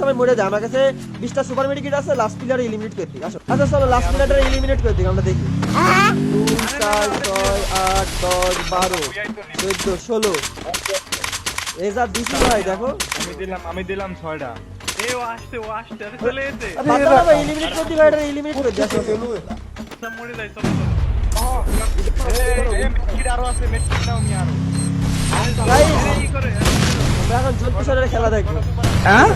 সবাই মরে যায়। আমার কাছে 20টা সুপার মেডিকেট আছে, লাস্ট প্লেয়ারে এলিমিনেট করে দিই। আসো আচ্ছা চলো লাস্ট প্লেয়ারে এলিমিনেট করে দিই, আমরা দেখি। 2 4 6 8 10 12 14 16 এজা দিছি ভাই দেখো। আমি দিলাম 6টা। ও আসছে আরে চলে এসে বাতারা ভাই এলিমিনেট করে দিই ভাই, এটা এলিমিনেট করে দিই। আসো সব মরে যায় চলো মেটকিট আরো আছে, মেটকিট নাও নি আরো। গাইস কি করে আমরা এখন জোন পুষারের খেলা দেখবো। হ্যাঁ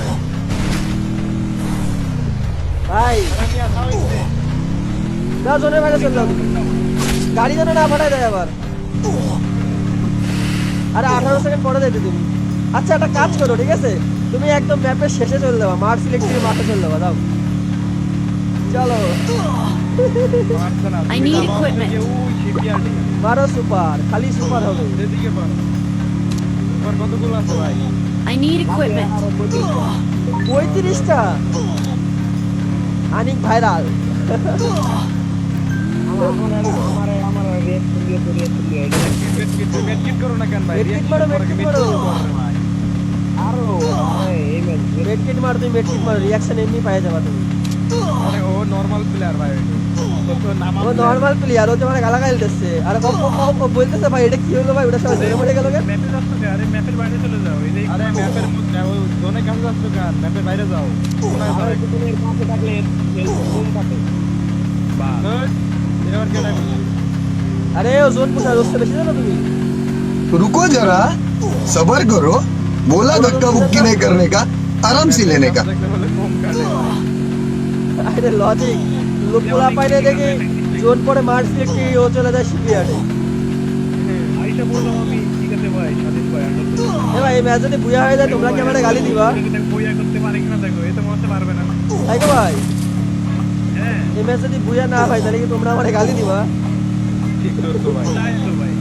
ভাই না জোনের বাইরে চলে যাও তুমি। গাড়ি যেন না ফাটাই দেয় আবার। আরে 18 সেকেন্ড পরে যাইতে তুমি। আচ্ছা একটা কাজ করো ঠিক আছে, তুমি একদম ম্যাপের শেষে চলে যাবা, মাঠ সিলেক্ট করে মাঠে চলে যাবা। দাও চলো I need equipment. মারো সুপার, খালি সুপার হবে। এদিকে পার। তোমার কতগুলো আছে ভাই? I need equipment. 35টা আনিক ভাইরাল। মেটকিট করো না কেন ভাই? মেটকিট মারো, মেটকিট মারো। মেডকিট মারো তুমি, মেডকিট মারো, রিঅ্যাকশন এমনি পাই যাবা তুমি। আরে ও নরমাল প্লেয়ার ভাই। তো নাম ও নরমাল প্লেয়ার, ও তোমার গালাগাল দিচ্ছে। আর ও বলতেছে ভাই এটা কি হলো ভাই, ওটা সবাই জোরে মরে গেল কেন? ম্যাপে যাচ্ছ কে? আরে ম্যাপের বাইরে চলে যাও এই যে আরে ম্যাপের মধ্যে ওই জোনে কাছে যাচ্ছ কেন? ম্যাপের বাইরে যাও। বাহ এবার কেডা করছে? আরে ও জোন পুষার ওসে বেশি জানো তুমি। रुको जरा सबर करो बोला धक्का मुक्की नहीं करने का आराम से लेने का দেখলে বলে কম কাটে। আরে লজিক লোকগুলা পাইলে দেখি জোন পরে মার সিলেক্ট কি ও চলে যায় শিপিয়ার্ডে। আইসা বললাম আমি ঠিক আছে ভাই স্বাধীন ভাই এ ভাই এই ম্যাচ যদি বুয়া হয়ে যায় তোমরা কি আমারে গালি দিবা? বইয়া করতে পারে কিনা দেখো, এই তো মরতে পারবে না। তাই তো ভাই হ্যাঁ এই ম্যাচ যদি বুয়া না হয় তাহলে কি তোমরা আমারে গালি দিবা? ঠিক তো ভাই। তাই তো ভাই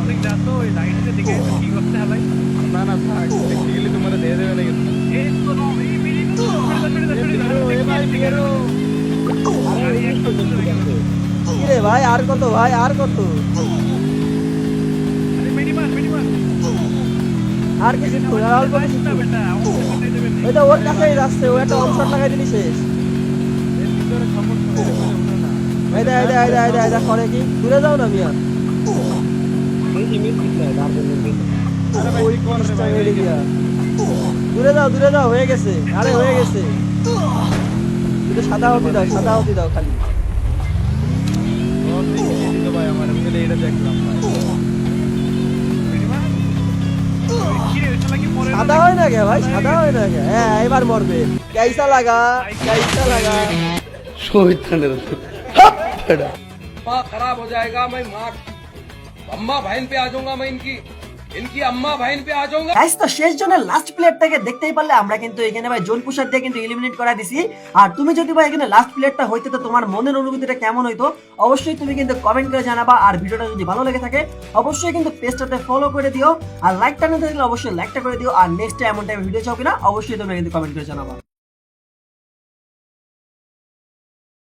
অনেক যাতো ওই লাইনটা দিকে কি করতে হবে ভাই? না না থাক, টেকনিক্যালি তোমার দিয়ে দেবে না কিন্তু। এই তো এই মিনিট ভাই বেরো। কি রে ভাই আর কত ভাই আর কত? আর কিছু তো আর অল্প কিছু তো। ওইটা ওর কাছেই যাচ্ছে, ও একটা অনশট লাগাই দিলি শেষ। এর ভিতরে সমস্যা হয়ে গেলে উঠো না। এটা করে কি দূরে যাও না মিয়া। আরে ভাই ওই কোন রে ভাই? বেরিয়ে গিয়া। দূরে যাও হয়ে গেছে, আরে হয়ে গেছে। কিন্তু সাদা হতি দাও খালি। ওর দিকে দিয়ে দিত ভাই আমার, আমি এটা দেখলাম ভাই। সাদা হয় না কে ভাই, সাদা হয় না কে? হ্যাঁ এবার মরবে। कैसा लगा खराब हो जाएगा। मैं माँ अम्मा बहन पे आ जाऊंगा, मैं इनकी अम्मा बहन पे आ जाऊंगा। গাইস তো শেষ জনের লাস্ট প্লেয়ারটাকে দেখতেই পারলে আমরা কিন্তু এখানে ভাই জোন পুশার দিয়ে কিন্তু এলিমিনেট করা দিছি। আর তুমি যদি ভাই এখানে লাস্ট প্লেয়ারটা হইতে তো তোমার মনের অনুভূতিটা কেমন হইতো অবশ্যই তুমি কিন্তু কমেন্ট করে জানাবা। আর ভিডিওটা যদি ভালো লেগে থাকে অবশ্যই কিন্তু পেজটাতে ফলো করে দিও, আর লাইকটা না থাকলে অবশ্যই লাইকটা করে দিও। আর নেক্সট এমন টাইপের ভিডিও চাও কিনা অবশ্যই তোমরা কিন্তু কমেন্ট করে জানাবা।